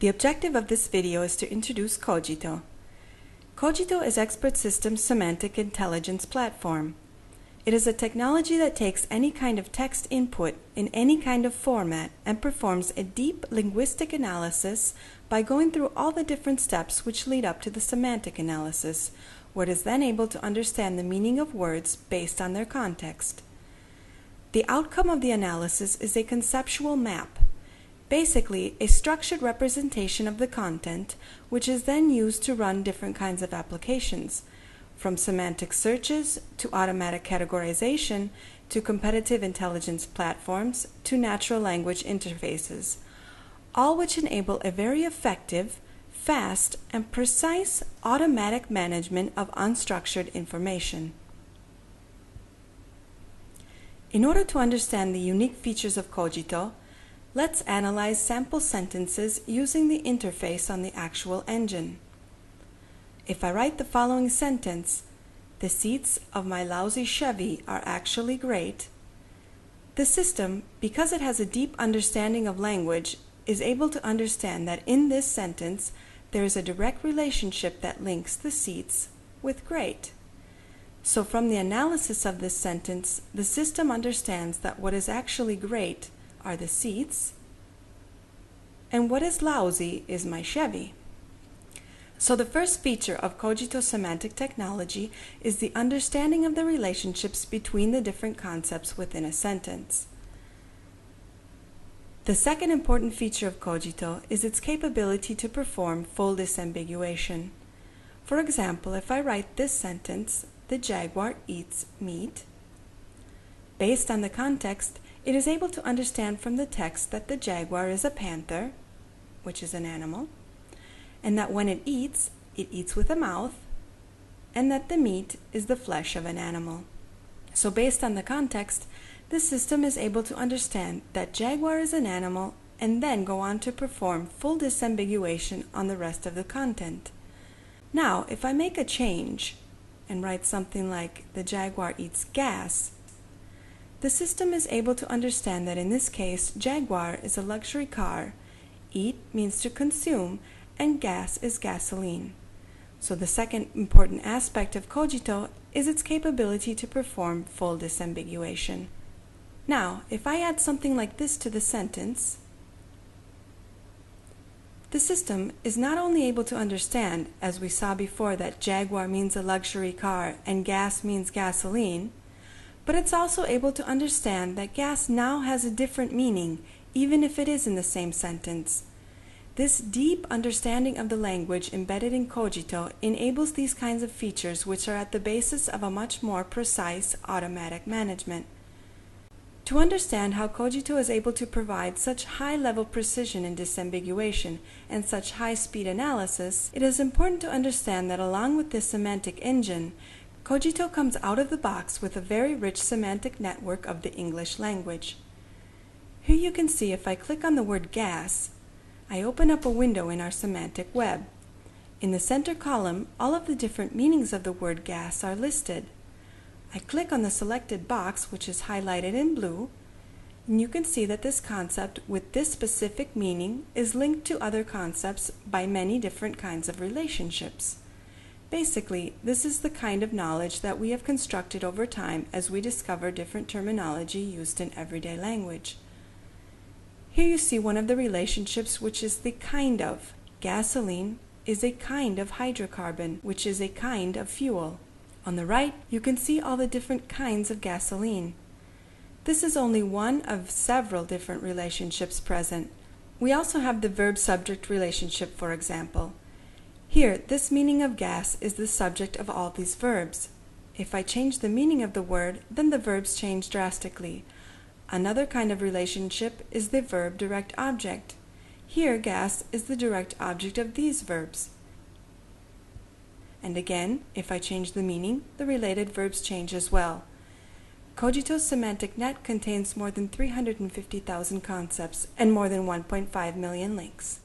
The objective of this video is to introduce Cogito. Cogito is Expert Systems' semantic intelligence platform. It is a technology that takes any kind of text input in any kind of format and performs a deep linguistic analysis by going through all the different steps which lead up to the semantic analysis, where it is then able to understand the meaning of words based on their context. The outcome of the analysis is a conceptual map, basically a structured representation of the content, which is then used to run different kinds of applications, from semantic searches to automatic categorization to competitive intelligence platforms to natural language interfaces, all which enable a very effective, fast, and precise automatic management of unstructured information. In order to understand the unique features of Cogito, let's analyze sample sentences using the interface on the actual engine. If I write the following sentence, "The seats of my lousy Chevy are actually great," the system, because it has a deep understanding of language, is able to understand that in this sentence there is a direct relationship that links the seats with great. So from the analysis of this sentence, the system understands that what is actually great are the seats, and what is lousy is my Chevy. So the first feature of Cogito semantic technology is the understanding of the relationships between the different concepts within a sentence. The second important feature of Cogito is its capability to perform full disambiguation. For example, if I write this sentence, "The jaguar eats meat," based on the context, it is able to understand from the text that the jaguar is a panther, which is an animal, and that when it eats with a mouth, and that the meat is the flesh of an animal. So based on the context, the system is able to understand that jaguar is an animal and then go on to perform full disambiguation on the rest of the content. Now, if I make a change and write something like "The jaguar eats gas," the system is able to understand that in this case, jaguar is a luxury car, eat means to consume, and gas is gasoline. So the second important aspect of Cogito is its capability to perform full disambiguation. Now, if I add something like this to the sentence, the system is not only able to understand, as we saw before, that jaguar means a luxury car and gas means gasoline, but it's also able to understand that gas now has a different meaning, even if it is in the same sentence. This deep understanding of the language embedded in Cogito enables these kinds of features, which are at the basis of a much more precise automatic management. To understand how Cogito is able to provide such high-level precision in disambiguation and such high-speed analysis, it is important to understand that along with this semantic engine, Cogito comes out of the box with a very rich semantic network of the English language. Here you can see if I click on the word gas, I open up a window in our semantic web. In the center column, all of the different meanings of the word gas are listed. I click on the selected box, which is highlighted in blue, and you can see that this concept with this specific meaning is linked to other concepts by many different kinds of relationships. Basically, this is the kind of knowledge that we have constructed over time as we discover different terminology used in everyday language. Here you see one of the relationships, which is the kind of. Gasoline is a kind of hydrocarbon, which is a kind of fuel. On the right, you can see all the different kinds of gasoline. This is only one of several different relationships present. We also have the verb-subject relationship, for example. Here, this meaning of gas is the subject of all these verbs. If I change the meaning of the word, then the verbs change drastically. Another kind of relationship is the verb direct object. Here, gas is the direct object of these verbs. And again, if I change the meaning, the related verbs change as well. Cogito's semantic net contains more than 350,000 concepts and more than 1.5 million links.